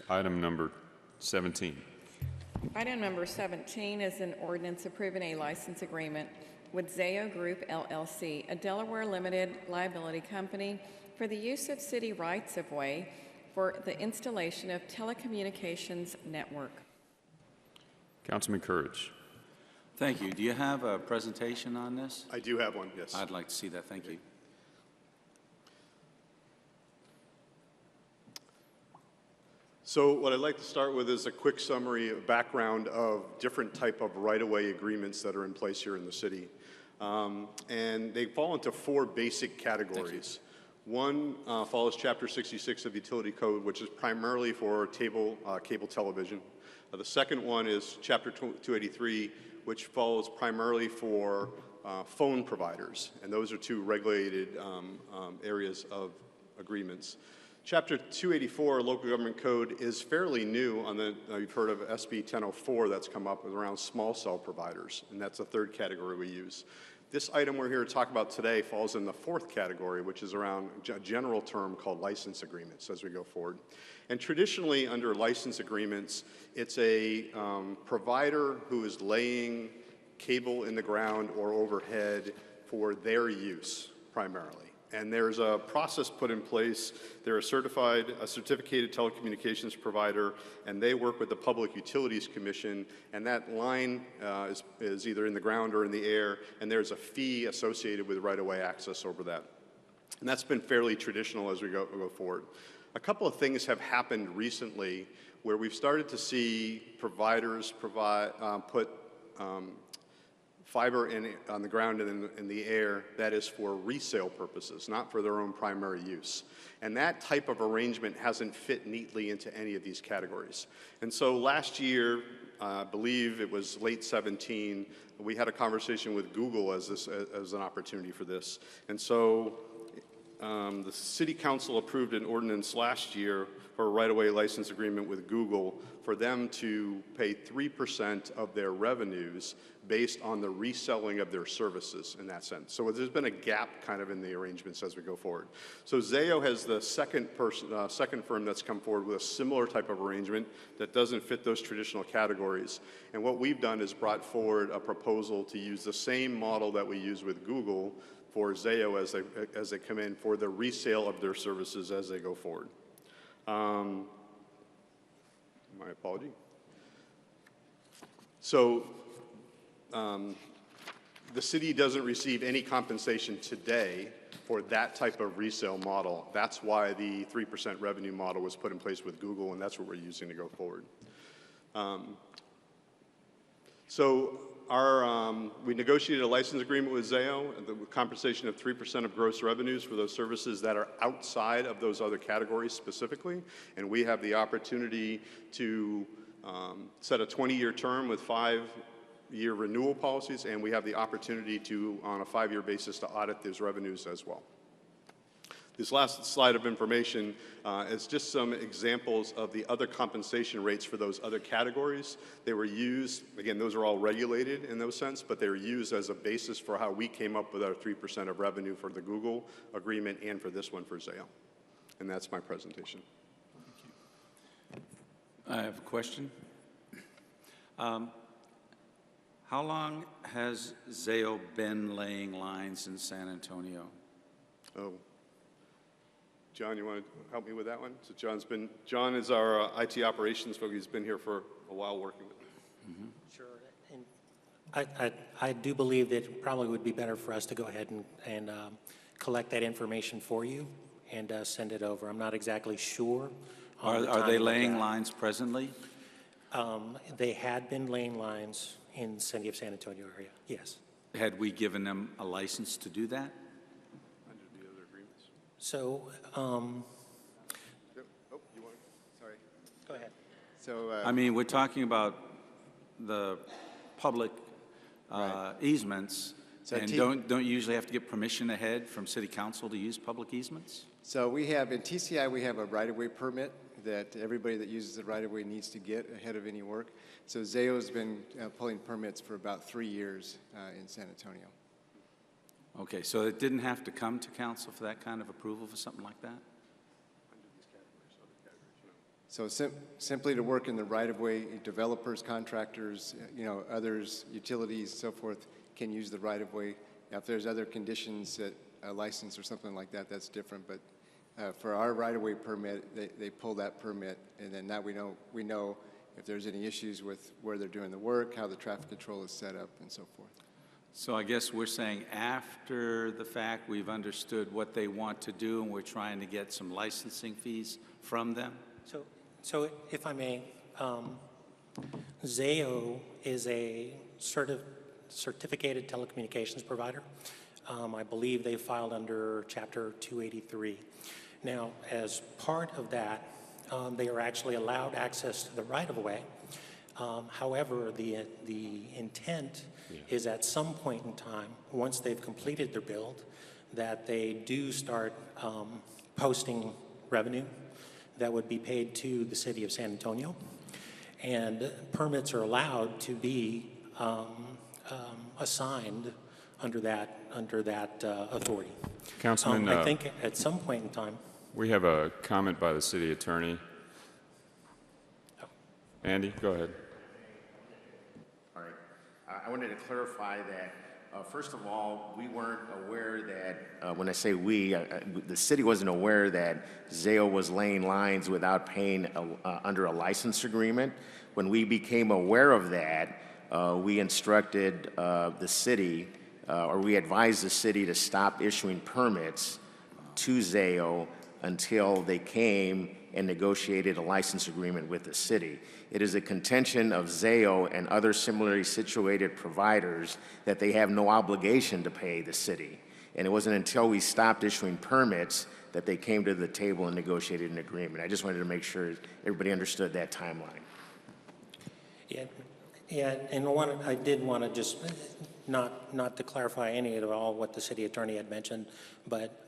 Item number 17. Item number 17 is an ordinance approving a license agreement with Zayo Group LLC, a Delaware limited liability company, for the use of city rights-of-way for the installation of telecommunications network. Councilman Courage. Thank you. Do you have a presentation on this? I do have one, yes. I'd like to see that. Thank you. So what I'd like to start with is a quick summary of background of different type of right-of-way agreements that are in place here in the city. And they fall into four basic categories. One follows Chapter 66 of the Utility Code, which is primarily for cable television. The second one is Chapter 283, which follows primarily for phone providers, and those are two regulated areas of agreements. Chapter 284, Local Government Code, is fairly new. You've heard of SB 1004 that's come up with around small cell providers, and that's the third category we use. This item we're here to talk about today falls in the fourth category, which is around a general term called license agreements as we go forward. And traditionally, under license agreements, it's a provider who is laying cable in the ground or overhead for their use primarily. And there's a process put in place. They're a certificated telecommunications provider, and they work with the Public Utilities Commission, and that line is either in the ground or in the air, and there's a fee associated with right-of-way access over that. And that's been fairly traditional as we go forward. A couple of things have happened recently where we've started to see providers put fiber on the ground and in the air that is for resale purposes, not for their own primary use. And that type of arrangement hasn't fit neatly into any of these categories. And so last year, I believe it was late 17, we had a conversation with Google as an opportunity for this. And so the City Council approved an ordinance last year for a right-of-way license agreement with Google for them to pay 3% of their revenues based on the reselling of their services in that sense. So there's been a gap kind of in the arrangements as we go forward. So Zayo has the second firm that's come forward with a similar type of arrangement that doesn't fit those traditional categories. And what we've done is brought forward a proposal to use the same model that we use with Google for Zayo as they come in for the resale of their services as they go forward. My apology. So the city doesn't receive any compensation today for that type of resale model. That's why the 3% revenue model was put in place with Google, and that's what we're using to go forward. We negotiated a license agreement with Zayo, the compensation of 3% of gross revenues for those services that are outside of those other categories specifically. And we have the opportunity to set a 20-year term with 5-year renewal policies, and we have the opportunity to, on a 5-year basis, to audit those revenues as well. This last slide of information is just some examples of the other compensation rates for those other categories. They were used, again, those are all regulated in those sense, but they were used as a basis for how we came up with our 3% of revenue for the Google agreement and for this one for Zayo. And that's my presentation. Thank you. I have a question. How long has Zayo been laying lines in San Antonio? Oh. John, you want to help me with that one? So John is our IT operations folks. He's been here for a while working with me. Mm-hmm. Sure. And I do believe that it probably would be better for us to go ahead and collect that information for you and send it over. I'm not exactly sure. Are they laying lines presently? They had been laying lines in the city of San Antonio area, yes. Had we given them a license to do that? So, sorry. Go ahead. So, I mean, we're talking about the public easements, so and don't you usually have to get permission ahead from City Council to use public easements? So we have, in TCI, we have a right-of-way permit that everybody that uses the right-of-way needs to get ahead of any work. So Zayo's been pulling permits for about 3 years in San Antonio. Okay, so it didn't have to come to council for that kind of approval for something like that? So simply to work in the right-of-way, developers, contractors, others, utilities, so forth, can use the right-of-way. Now, if there's other conditions that a license or something like that, that's different. But for our right-of-way permit, they pull that permit, and then now we know if there's any issues with where they're doing the work, how the traffic control is set up, and so forth. So I guess we're saying after the fact, we've understood what they want to do, and we're trying to get some licensing fees from them? So if I may, Zayo is a certificated telecommunications provider. I believe they filed under Chapter 283. Now, as part of that, they are actually allowed access to the right-of-way. However, the intent is at some point in time, once they've completed their build, that they do start posting revenue that would be paid to the city of San Antonio. And permits are allowed to be assigned under that authority. Councilman, I think at some point in time. we have a comment by the city attorney. Andy, go ahead. All right. I wanted to clarify that, first of all, we weren't aware that, when I say we, the city wasn't aware that Zayo was laying lines without paying under a license agreement. When we became aware of that, we instructed the city, or we advised the city to stop issuing permits to Zayo until they came and negotiated a license agreement with the city. It is a contention of Zayo and other similarly situated providers that they have no obligation to pay the city. And it wasn't until we stopped issuing permits that they came to the table and negotiated an agreement. I just wanted to make sure everybody understood that timeline. Yeah, and I did want to just, not to clarify any at all what the city attorney had mentioned, but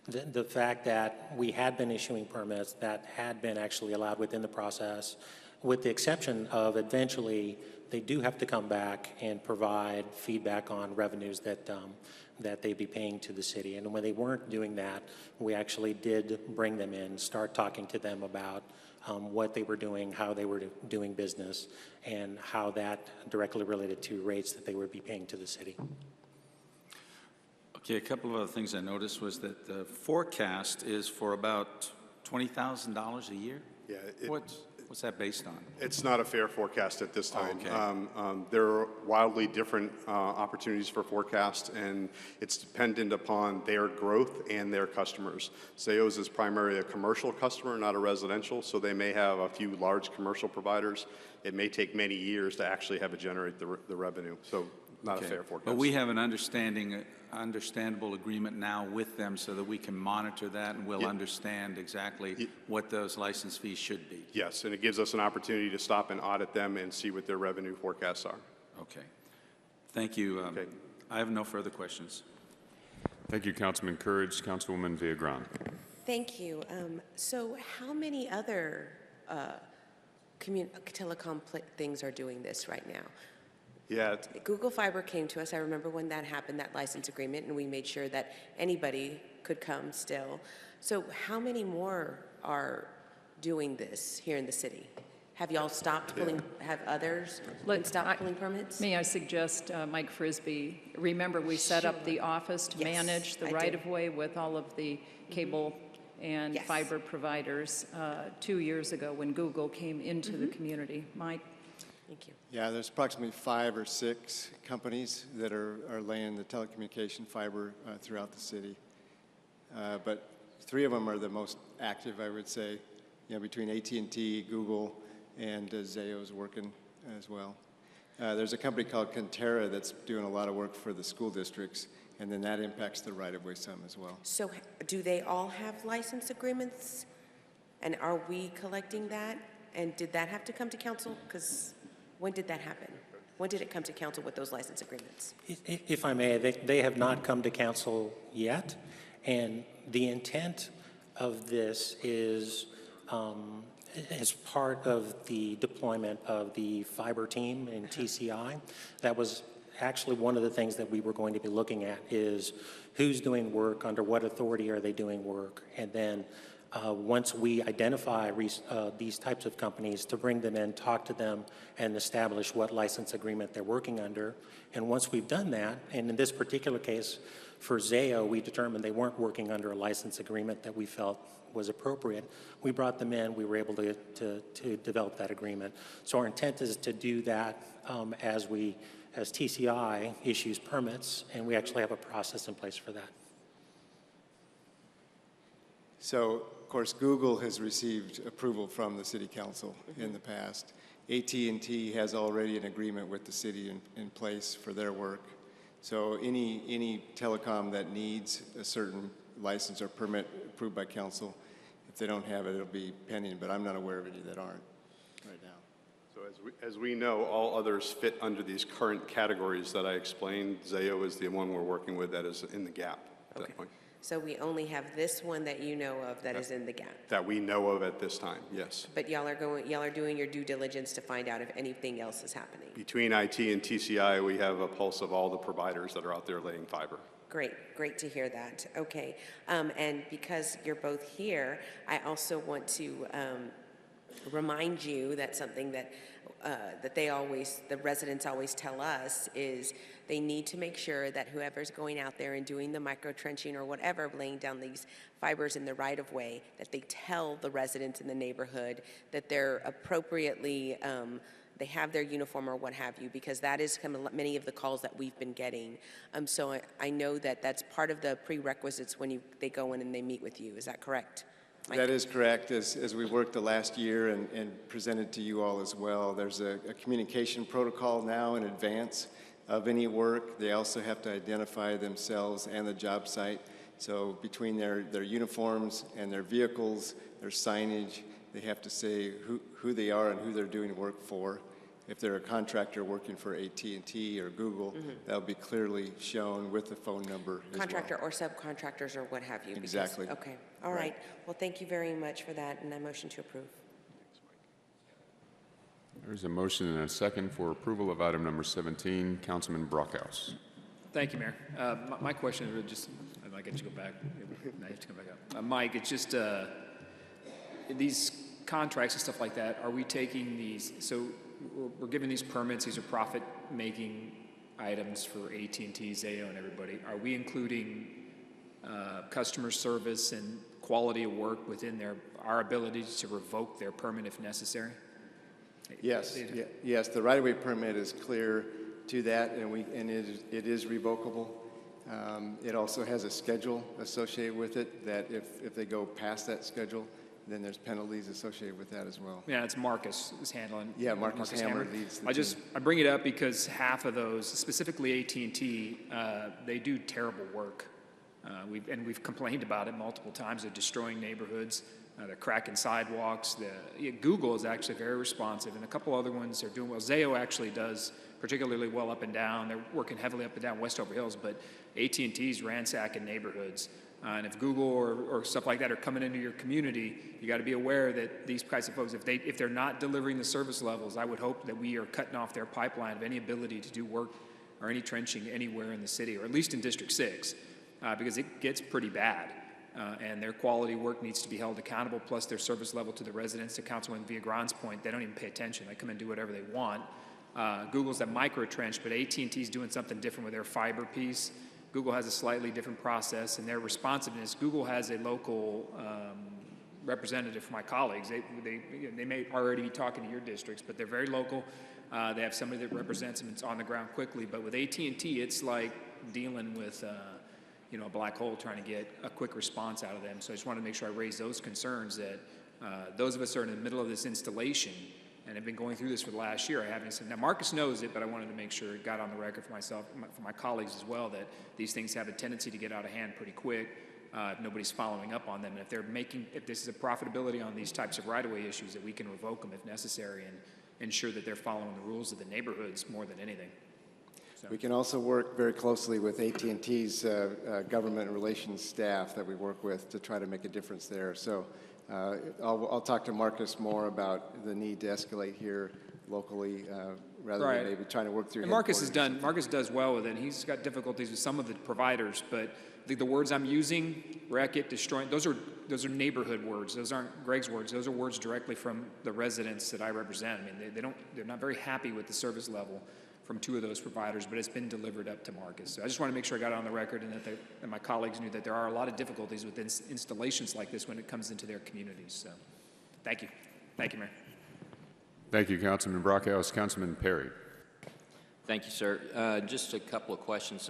the fact that we had been issuing permits that had been actually allowed within the process, with the exception of eventually they do have to come back and provide feedback on revenues that they'd be paying to the city. And when they weren't doing that, we actually did bring them in, start talking to them about what they were doing, how they were doing business, and how that directly related to rates that they would be paying to the city. Okay, a couple of other things I noticed was that the forecast is for about $20,000 a year? Yeah, What's that based on? It's not a fair forecast at this time. Okay. There are wildly different opportunities for forecast, and it's dependent upon their growth and their customers. Zayo's is primarily a commercial customer, not a residential, so they may have a few large commercial providers. It may take many years to actually have it generate the revenue, so not a fair forecast. But we have an understandable agreement now with them so that we can monitor that and we'll understand exactly what those license fees should be. Yes, and it gives us an opportunity to stop and audit them and see what their revenue forecasts are. Okay. Thank you. Okay. I have no further questions. Thank you, Councilman Courage. Councilwoman Villagrán. Thank you. So how many other telecom things are doing this right now? Yeah, Google Fiber came to us. I remember when that happened, that license agreement, and we made sure that anybody could come still. So how many more are doing this here in the city? Have y'all stopped pulling, have others stopped pulling permits? May I suggest Mike Frisbee? Remember, we set up the office to Yes, manage the I did. right-of-way with all of the cable and Yes. fiber providers 2 years ago when Google came into the community. Mike? Thank you. Yeah, there's approximately 5 or 6 companies that are laying the telecommunication fiber throughout the city. But 3 of them are the most active, I would say. Between AT&T, Google, and Zayo's working as well. There's a company called Conterra that's doing a lot of work for the school districts, and then that impacts the right-of-way some as well. So do they all have license agreements? And are we collecting that? And did that have to come to council? Because when did that happen? When did it come to council with those license agreements? If I may, they have not come to council yet, and the intent of this is as part of the deployment of the fiber team in TCI. That was actually one of the things that we were going to be looking at is who's doing work, under what authority are they doing work, and then once we identify these types of companies, to bring them in, talk to them, and establish what license agreement they're working under. And once we've done that, and in this particular case, for Zayo, we determined they weren't working under a license agreement that we felt was appropriate. We brought them in. We were able to develop that agreement. So our intent is to do that as TCI issues permits, and we actually have a process in place for that. So, of course, Google has received approval from the City Council in the past. AT&T has already an agreement with the city in place for their work. So any telecom that needs a certain license or permit approved by council, if they don't have it, it'll be pending, but I'm not aware of any that aren't right now. So as we know, all others fit under these current categories that I explained. Zayo is the one we're working with that is in the gap at that point. So we only have this one that you know of that is in the gap. That we know of at this time, yes. But y'all are doing your due diligence to find out if anything else is happening. Between IT and TCI, we have a pulse of all the providers that are out there laying fiber. Great to hear that. Okay, and because you're both here, I also want to remind you that something that the residents always tell us is they need to make sure that whoever's going out there and doing the micro trenching or whatever, laying down these fibers in the right of way, that they tell the residents in the neighborhood that they're appropriately, they have their uniform or what have you, because that is many of the calls that we've been getting. So I know that that's part of the prerequisites when they go in and they meet with you. Is that correct? Mike? That is correct. As we worked the last year and presented to you all as well, there's a communication protocol now in advance of any work. They also have to identify themselves and the job site. So between their uniforms and their vehicles, their signage, they have to say who they are and who they're doing work for. If they're a contractor working for AT&T or Google, that'll be clearly shown with the phone number as well. Contractor or subcontractors or what have you. Exactly. Okay, all right. Well, thank you very much for that, and I motion to approve. There's a motion and a second for approval of item number 17. Councilman Brockhouse. Thank you, Mayor. My question is just, I get to go back. I have to come back up. Mike, it's just these contracts and stuff like that, are we taking these, so we're giving these permits, these are profit-making items for AT&T, Zayo, and everybody. Are we including customer service and quality of work within our ability to revoke their permit if necessary? Yes, yes. The right-of-way permit is clear to that, and it is revocable. It also has a schedule associated with it that if they go past that schedule, then there's penalties associated with that as well. Yeah, it's Marcus is handling. Yeah, Marcus Hammer leads the team. I bring it up because half of those, specifically AT&T, they do terrible work. We've complained about it multiple times. They're destroying neighborhoods. They're cracking sidewalks. Google is actually very responsive, and a couple other ones are doing well. Zayo actually does particularly well up and down. They're working heavily up and down Westover Hills, but AT&T's ransacking neighborhoods. And if Google or stuff like that are coming into your community, you got to be aware that these kinds of folks, if they're not delivering the service levels, I would hope that we are cutting off their pipeline of any ability to do work or any trenching anywhere in the city, or at least in District 6, because it gets pretty bad. And their quality work needs to be held accountable, plus their service level to the residents. To Councilman Villagran's point, they don't even pay attention. They come and do whatever they want. Google's that micro trench, but AT&T's doing something different with their fiber piece. Google has a slightly different process, and their responsiveness. Google has a local representative for my colleagues. They may already be talking to your districts, but they're very local. They have somebody that represents them. It's on the ground quickly. But with AT&T, it's like dealing with a black hole, trying to get a quick response out of them. So I just wanted to make sure I raise those concerns that those of us that are in the middle of this installation and have been going through this for the last year, I haven't said. Now, Marcus knows it, but I wanted to make sure it got on the record for myself, for my colleagues as well, that these things have a tendency to get out of hand pretty quick if nobody's following up on them. And if this is a profitability on these types of right-of-way issues, that we can revoke them if necessary and ensure that they're following the rules of the neighborhoods more than anything. So. We can also work very closely with AT&T's government relations staff that we work with to try to make a difference there. So I'll talk to Marcus more about the need to escalate here locally rather than maybe trying to work through. And Marcus does well with it. He's got difficulties with some of the providers, but the words I'm using, wreck it, destroy, those are those are neighborhood words. Those aren't Greg's words. Those are words directly from the residents that I represent. I mean, they're not very happy with the service level from two of those providers, but it's been delivered up to Marcus. So I just want to make sure I got it on the record and that my colleagues knew that there are a lot of difficulties with installations like this when it comes into their communities. So thank you. Thank you, Mayor. Thank you, Councilman Brockhouse. Councilman Perry. Thank you, sir. Just a couple of questions.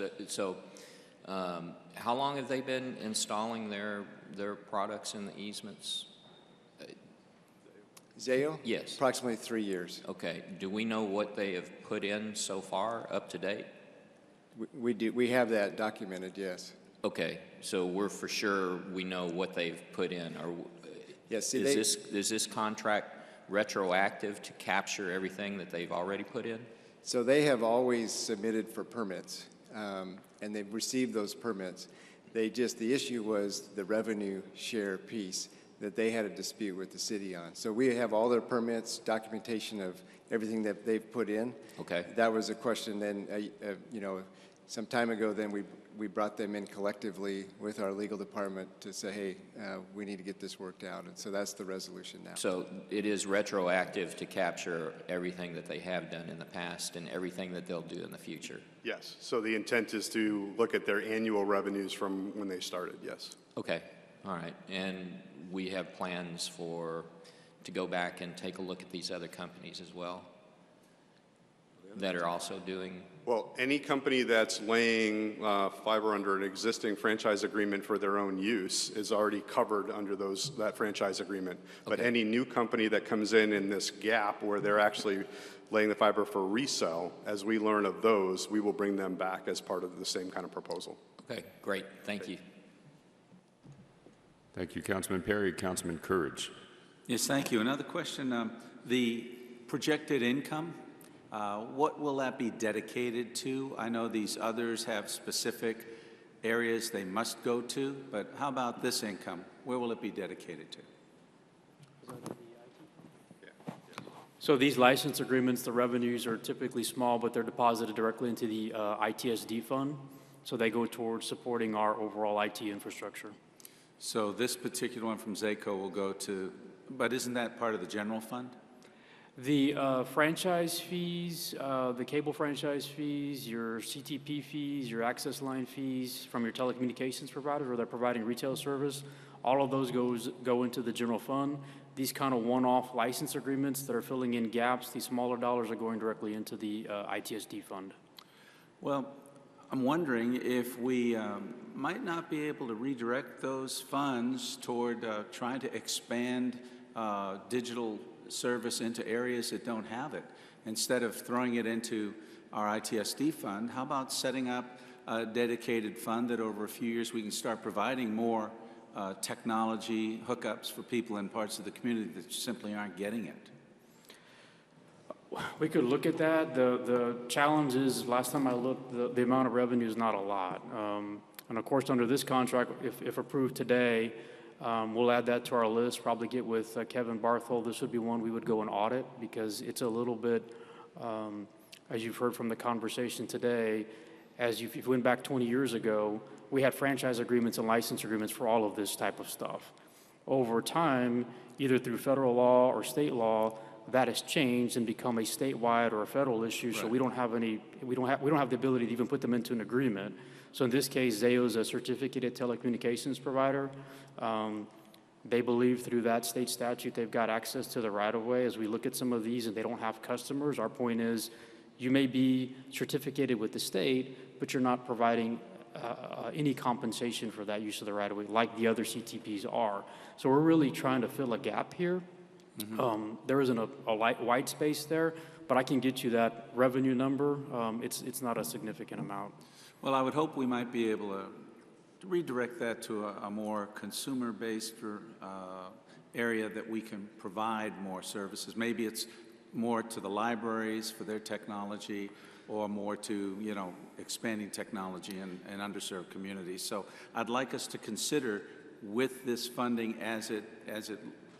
How long have they been installing their products in the easements? Zayo? Yes. Approximately 3 years. Okay. Do we know what they have put in so far, up to date? We do. We have that documented, yes. Okay. So we're for sure we know what they've put in. Yes. See, is this contract retroactive to capture everything that they've already put in? So they have always submitted for permits, and they've received those permits. The issue was the revenue share piece that they had a dispute with the city on. So we have all their permits, documentation of everything that they've put in. Okay. That was a question then, some time ago then we brought them in collectively with our legal department to say, hey, we need to get this worked out. And so that's the resolution now. So it is retroactive to capture everything that they have done in the past and everything that they'll do in the future? Yes. So the intent is to look at their annual revenues from when they started, yes. Okay. All right. And we have plans to go back and take a look at these other companies as well that are also doing. Well, any company that's laying fiber under an existing franchise agreement for their own use is already covered under that franchise agreement. But Okay. any new company that comes in this gap where they're actually laying the fiber for resale, as we learn of those, we will bring them back as part of the same kind of proposal. Okay, great. Thank you. Thank you, Councilman Perry. Councilman Courage. Yes, thank you. Another question, the projected income, what will that be dedicated to? I know these others have specific areas they must go to, but how about this income? Where will it be dedicated to? So these license agreements, the revenues are typically small, but they're deposited directly into the ITSD fund. So they go towards supporting our overall IT infrastructure. So this particular one from Zayo will go to, but isn't that part of the general fund? The franchise fees, the cable franchise fees, your CTP fees, your access line fees from your telecommunications provider where they're providing retail service, all of those go into the general fund. These kind of one-off license agreements that are filling in gaps, these smaller dollars are going directly into the ITSD fund. Well, I'm wondering if we might not be able to redirect those funds toward trying to expand digital service into areas that don't have it. Instead of throwing it into our ITSD fund, how about setting up a dedicated fund that over a few years we can start providing more technology hookups for people in parts of the community that simply aren't getting it? We could look at that. The challenge is, last time I looked, the amount of revenue is not a lot. And of course, under this contract, if approved today, we'll add that to our list, probably get with Kevin Barthol. This would be one we would go and audit because it's a little bit, as you've heard from the conversation today, if you went back 20 years ago, we had franchise agreements and license agreements for all of this type of stuff. Over time, either through federal law or state law, that has changed and become a statewide or a federal issue. Right. So we don't have the ability to even put them into an agreement. So in this case, Zayo is a certificated telecommunications provider. They believe through that state statute they've got access to the right-of-way. As we look at some of these and they don't have customers, our point is you may be certificated with the state, but you're not providing any compensation for that use of the right-of-way like the other CTPs are. So we're really trying to fill a gap here. Mm-hmm. There isn't a white space there, but I can get you that revenue number. It's not a significant amount. Well, I would hope we might be able to redirect that to a more consumer-based area that we can provide more services. Maybe it's more to the libraries for their technology, or more to, expanding technology in underserved communities. So I'd like us to consider, with this funding as it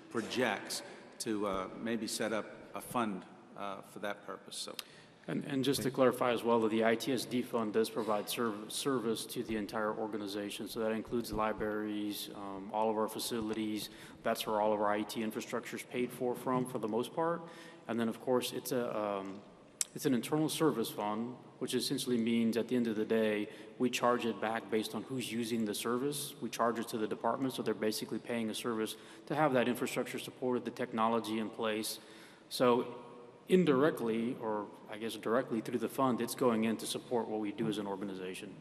projects, to maybe set up a fund for that purpose. So And just to clarify as well, that the ITSD fund does provide service to the entire organization. So that includes libraries, all of our facilities. That's where all of our IT infrastructure is paid for the most part. And then, of course, it's an internal service fund, which essentially means at the end of the day, we charge it back based on who's using the service. We charge it to the department, so they're basically paying a service to have that infrastructure supported, the technology in place. So indirectly, or I guess directly through the fund, it's going in to support what we do as an organization.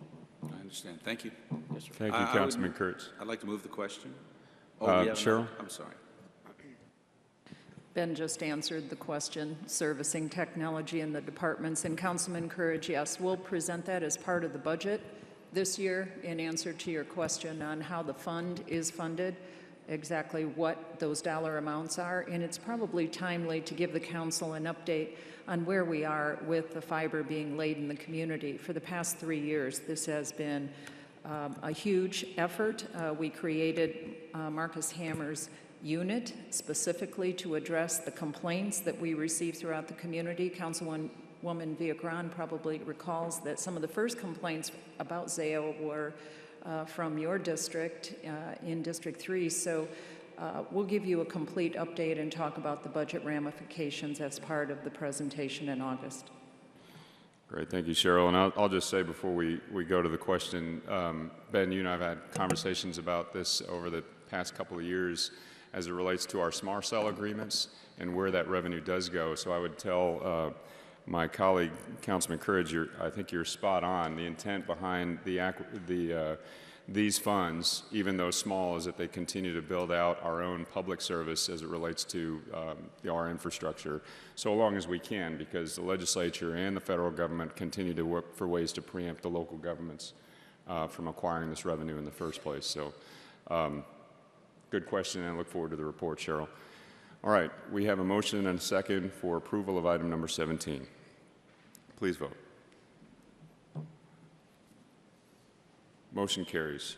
I understand. Thank you. Yes, sir. Thank you, Councilman Kurtz. I'd like to move the question. Cheryl? I'm sorry. Ben just answered the question, servicing technology in the departments. And Councilman Courage, yes, we'll present that as part of the budget this year in answer to your question on how the fund is funded, exactly what those dollar amounts are. And it's probably timely to give the council an update on where we are with the fiber being laid in the community. For the past 3 years, this has been a huge effort. We created Marcus Hammer's unit specifically to address the complaints that we receive throughout the community. Councilwoman Villagran probably recalls that some of the first complaints about Zayo were from your district in District 3. So we'll give you a complete update and talk about the budget ramifications as part of the presentation in August. Great, thank you, Cheryl. And I'll just say before we go to the question, Ben, you and I have had conversations about this over the past couple of years as it relates to our smart cell agreements and where that revenue does go. So I would tell my colleague, Councilman Courage, I think you're spot on. The intent behind these funds, even though small, is that they continue to build out our own public service as it relates to our infrastructure, so long as we can, because the legislature and the federal government continue to work for ways to preempt the local governments from acquiring this revenue in the first place. So good question, and I look forward to the report, Cheryl. All right, we have a motion and a second for approval of item number 17. Please vote. Motion carries.